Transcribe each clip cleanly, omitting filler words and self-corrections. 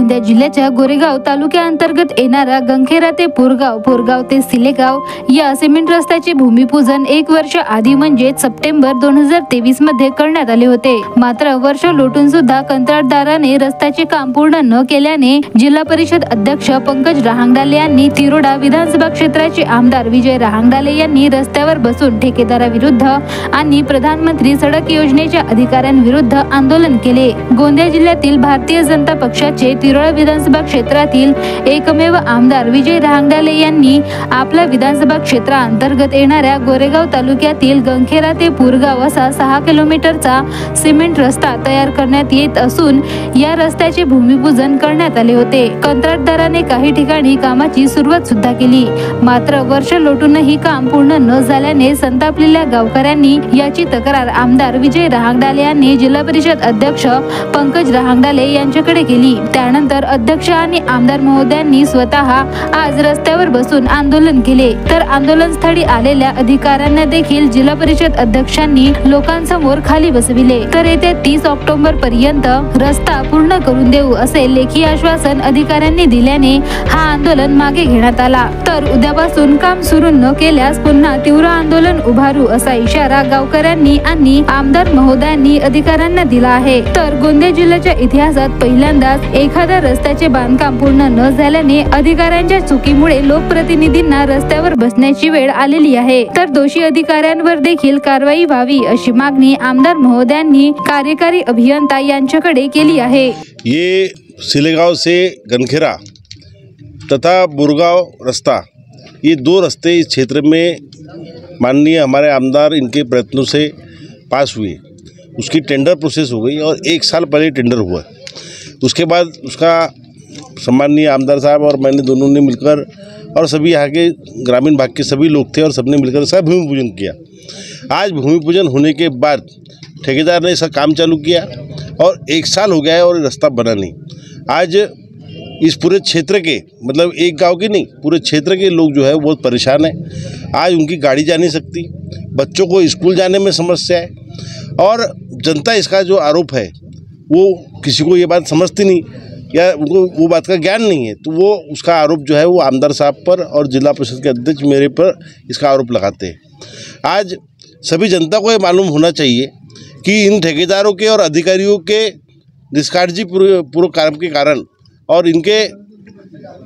गोंदिया जिल्ह्याच्या गोरेगाव तालुक्याअंतर्गत येणारा गंखेरा ते पोरगाव, पोरगाव ते सिलेगाव या सिमेंट रस्त्याचे भूमिपूजन 1 वर्ष आधी म्हणजे सप्टेंबर 2023 मध्ये करण्यात आले होते। मात्र वर्ष लोटून सुद्धा कंत्राटदाराने रस्त्याचे काम पूर्ण न केल्याने जिल्हा परिषद अध्यक्ष पंकज रहांगडाले यांनी तिरोडा विधानसभा क्षेत्राचे आमदार विजय रहांगडाले यांनी रस्त्यावर बसून ठेकेदाराविरुद्ध आणि प्रधानमंत्री सडक योजनेच्या अधिकाऱ्यांविरुद्ध आंदोलन केले। गोंदिया जिल्ह्यातील भारतीय जनता पक्षाचे तिरोडा विधानसभा क्षेत्रातील एकमेव आमदार विजय रहांगडाले यांनी आपल्या विधानसभा क्षेत्रांतर्गत येणाऱ्या गोरेगाव तालुक्यातील गंखेरा ते पुरगाव असा 6 किलोमीटरचा सिमेंट रस्ता तयार करण्यात येत असून या रस्त्याचे भूमिपूजन करण्यात आले होते। कंत्राटदाराने काही ठिकाणी कामाची सुरुवात सुद्धा केली, मात्र वर्ष लोटूनही काम पूर्ण न झाल्याने संतापलेल्या गावकऱ्यांनी याची तक्रार आमदार विजय रहांगडाले यांनी जिल्हा परिषद अध्यक्ष पंकज रहांगडाले यांच्याकडे केली। त्यानंतर अध्यक्ष आणि आमदार महोदयांनी स्वतः आज रस्त्यावर बसून आंदोलन केले, तर आंदोलन स्थळी आलेल्या अधिकाऱ्यांना देखील जिल्हा परिषद अध्यक्षांनी लोकांसमोर खाली बसविले। तर येत्या 30 ऑक्टोबर पर्यंत रस्ता पूर्ण करून देऊ असे लेखी आश्वासन अधिकाऱ्यांनी दिल्याने हा आंदोलन मागे घेण्यात आला। तर उद्यापासून काम सुरू न केल्यास पुन्हा तीव्र आंदोलन उभारू असा इशारा गावकऱ्यांनी आणि आमदार महोदयांनी अधिकाऱ्यांना दिला आहे। तर गोंदिया जिल्ह्याच्या इतिहासात पहिल्यांदाच एखाद्या रस्त्याचे बांधकाम पूर्ण न झाल्याने अधिकाऱ्यांच्या चुकीमुळे लोकप्रतिनिधींना रस्त्यावर बसण्याची वेळ आलेली आहे। तर दोषी अधिकाऱ्यांवर देखील कारवाई व्हावी अशी मागणी आमदार महोदयांनी कार्यकारी अभियंता यांच्याकडे केली आहे। ये सिलेगांव से गनखेरा तथा बुरगांव रास्ता, ये 2 रास्ते इस क्षेत्र में माननीय हमारे आमदार इनके प्रयत्नों से पास हुए। उसकी टेंडर प्रोसेस हो गई और 1 साल पहले टेंडर हुआ। उसके बाद उसका सम्माननीय आमदार साहब और मैंने दोनों ने मिलकर और सभी यहाँ के ग्रामीण भाग के सभी लोग थे और सबने मिलकर इसका भूमि पूजन किया। आज भूमि पूजन होने के बाद ठेकेदार ने इसका काम चालू किया और 1 साल हो गया है और रास्ता बना नहीं। आज इस पूरे क्षेत्र के, मतलब एक गांव के नहीं, पूरे क्षेत्र के लोग जो है बहुत परेशान हैं। आज उनकी गाड़ी जा नहीं सकती, बच्चों को स्कूल जाने में समस्या है और जनता इसका जो आरोप है वो किसी को ये बात समझती नहीं या उनको वो बात का ज्ञान नहीं है, तो वो उसका आरोप जो है वो आमदार साहब पर और जिला परिषद के अध्यक्ष मेरे पर इसका आरोप लगाते हैं। आज सभी जनता को ये मालूम होना चाहिए कि इन ठेकेदारों के और अधिकारियों के निष्काळजी पूर्व काम के कारण और इनके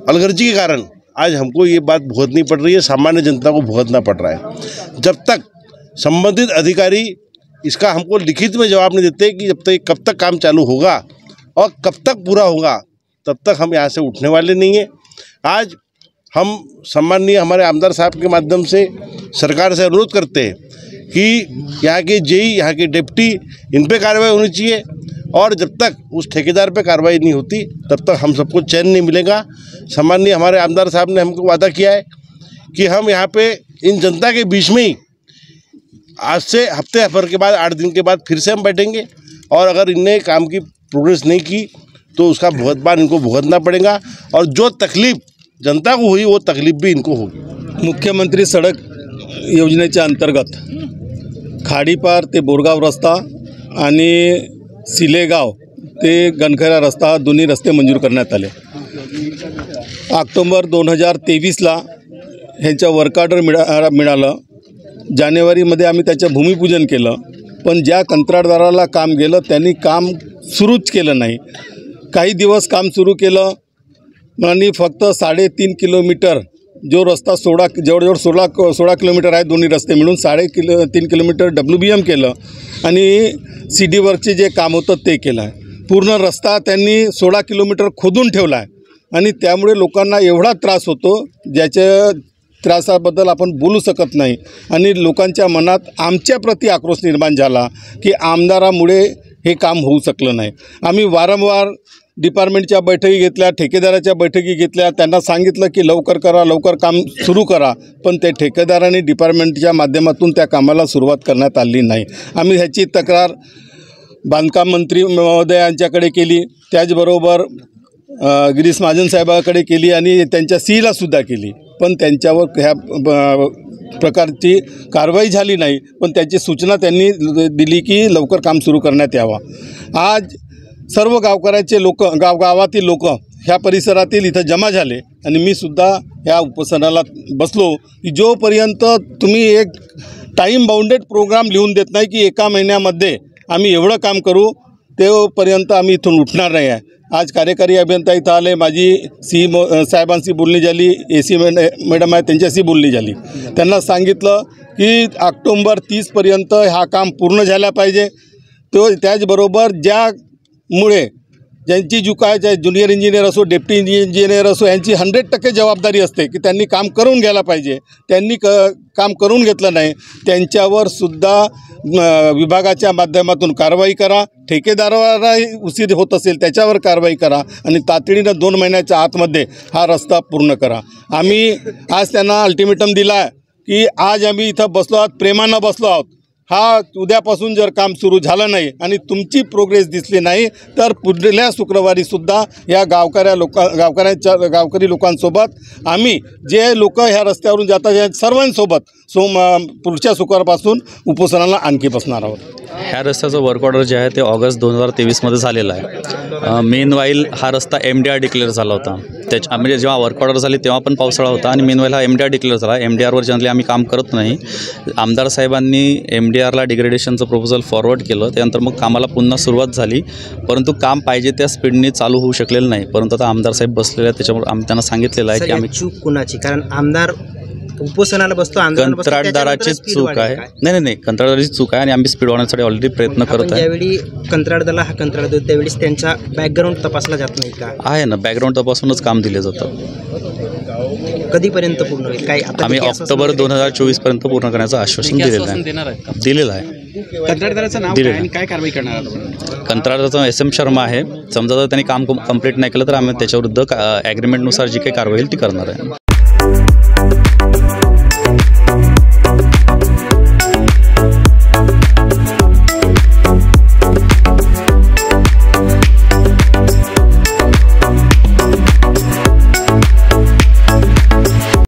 अलगर्जी के कारण आज हमको ये बात भुगतनी पड़ रही है, सामान्य जनता को भुगतना पड़ रहा है। जब तक संबंधित अधिकारी इसका हमको लिखित में जवाब नहीं देते कि कब तक काम चालू होगा और कब तक पूरा होगा, तब तक हम यहाँ से उठने वाले नहीं हैं। आज हम सम्माननीय हमारे आमदार साहब के माध्यम से सरकार से अनुरोध करते हैं कि यहाँ के जेई, यहाँ के डिप्टी, इन पे कार्रवाई होनी चाहिए और जब तक उस ठेकेदार पे कार्रवाई नहीं होती तब तक हम सबको चैन नहीं मिलेगा। सम्माननीय हमारे आमदार साहब ने हमको वादा किया है कि हम यहाँ पे इन जनता के बीच में ही आज से हफ्ते भर के बाद 8 दिन के बाद फिर से हम बैठेंगे और अगर इनने काम की प्रोग्रेस नहीं की तो उसका भुगतान इनको भुगतना पड़ेगा और जो तकलीफ जनता को हुई वो तकलीफ भी इनको होगी। मुख्यमंत्री सडक योजनेच्या अंतर्गत खाडीपार ते बोरगाव रस्ता आणि सिलेगाव ते गनखेरा रस्ता दोन्ही रस्ते मंजूर करण्यात आले। ऑक्टोबर 2023ला ह्यांच्या वर्क ऑर्डर मिळालं। जानेवारीमध्ये आम्ही त्याचं भूमिपूजन केलं, पण ज्या कंत्राटदाराला काम गेलं त्यांनी काम सुरूच केलं नाही। काही दिवस काम सुरू केलं आणि फक्त 3.5 किलोमीटर जो रस्ता जवळजवळ 16 किलोमीटर आहे, दोन्ही रस्ते मिळून 3.5 किलोमीटर WBM केलं आणि CD वर्कचे जे काम होतं ते केलं आहे। पूर्ण रस्ता त्यांनी 16 किलोमीटर खोदून ठेवला आहे आणि त्यामुळे लोकांना एवढा त्रास होतो ज्याच्या त्रासाबद्दल आपण बोलू शकत नाही आणि लोकांच्या मनात आमच्या प्रति आक्रोश निर्माण झाला की आमदारामुळे हे काम होऊ शकलं नाही। आम्ही वारंवार डिपार्टमेंटच्या बैठकी घेतल्या, ठेकेदाराच्या बैठकी घेतल्या, त्यांना सांगितलं की लवकर करा, लवकर काम सुरू करा, पण ते ठेकेदारांनी डिपार्टमेंटच्या माध्यमातून त्या कामाला सुरुवात करण्यात आली नाही। आम्ही ह्याची तक्रार बांधकाम मंत्री महोदय यांच्याकडे केली, त्याचबरोबर गिरीश महाजन साहेबांकडे केली आणि त्यांच्या सीला सुद्धा केली, पण त्यांच्यावर ह्या प्रकारची कारवाई झाली नाही। पण त्याची सूचना त्यांनी दिली की लवकर काम सुरू करण्यात यावा। आज सर्व गावकऱ्याचे लोक गावातील लोक ह्या परिसरातील इथं जमा झाले आणि मी सुद्धा ह्या उपोषणाला बसलो की जोपर्यंत तुम्ही एक टाईम बाउंडेड प्रोग्राम लिहून देत नाही की एका महिन्यामध्ये आम्ही एवढं काम करू तेव्हापर्यंत आम्ही इथून उठणार नाही आहे. आज कार्यकारी अभियंता इथं आले, माझी साहेबांशी बोलणी झाली, AC मॅडम आहे त्यांच्याशी बोलणी झाली. त्यांना सांगितलं की ऑक्टोबर 30पर्यंत हा काम पूर्ण झाला पाहिजे. तो त्याचबरोबर ज्यामुळे ज्यांची जो काय ज्युनियर इंजिनियर असो, डेप्टी इंजिनियर असो, यांची 100% जबाबदारी असते की त्यांनी काम करून घ्यायला पाहिजे. त्यांनी काम करून घेतलं नाही, त्यांच्यावर सुद्धा विभागाच्या माध्यमातून कारवाई करा. ठेकेदारालाही उशीर होत असेल त्याच्यावर कारवाई करा आणि तातडीनं 2 महिन्याच्या आतमध्ये हा रस्ता पूर्ण करा. आम्ही आज त्यांना अल्टिमेटम दिला आहे की आज आम्ही इथं बसलो आहोत, प्रेमानं बसलो आहोत. हा उद्यापासून जर काम सुरू झालं नाही आणि तुमची प्रोग्रेस दिसली नाही तर पुढल्या शुक्रवारीसुद्धा या गावकरी लोकांसोबत आम्ही जे लोक ह्या रस्त्यावरून जातात या सर्वांसोबत पुढच्या शुक्रवारपासून उपोषणाला आणखी बसणार आहोत. ह्या रस्त्याचं वर्क ऑर्डर जे आहे ते ऑगस्ट 2023मध्ये झालेलं आहे. मेनवाईल हा रस्ता MDR डिक्लेअर झाला होता. म्हणजे जेव्हा वर्क ऑर्डर झाली तेव्हा पण पावसाळा होता आणि मेनवाईल हा MDR डिक्लेअर झाला. MDRवर जनरली आम्ही काम करत नाही. आमदार साहेबांनी MDRला डिग्रेडेशनचं प्रपोजल फॉरवर्ड केलं. त्यानंतर मग कामाला पुन्हा सुरुवात झाली, परंतु काम पाहिजे त्या स्पीडने चालू होऊ शकलेलं नाही. परंतु आता आमदार साहेब बसलेले आहेत, त्याच्यामुळे आम्ही त्यांना सांगितलेलं आहे की आम्ही चूक कुणाची, कारण आमदार उपोषणाला बसतो, कंत्राटदाराचीच चूक आहे. नाही, कंत्राटदाराची चूक आहे आणि आम्ही स्पीड वाढवण्यासाठी ऑलरेडी प्रयत्न करत आहे. ज्यावेळी कंत्राटदाराला हा कंत्राट देतो त्यावेळेस त्यांचा बॅकग्राऊंड तपासला जात नाही का? आहे ना, बॅकग्राऊंड तपासूनच काम दिले जातं. कधीपर्यंत पूर्ण होईल काय? आम्ही ऑक्टोबर 2024पर्यंत पूर्ण करण्याचं आश्वासन दिलेलं आहे. कंत्राटदाराचं नाव काय आणि काय कारवाई करणार आहात? कंत्राटदाराचं SM शर्मा आहे. समजा जर त्यांनी काम कंप्लीट नाही केलं तर आम्ही त्याच्याविरुद्ध ॲग्रीमेंटनुसार जी काही कारवाई होईल ती करणार आहे.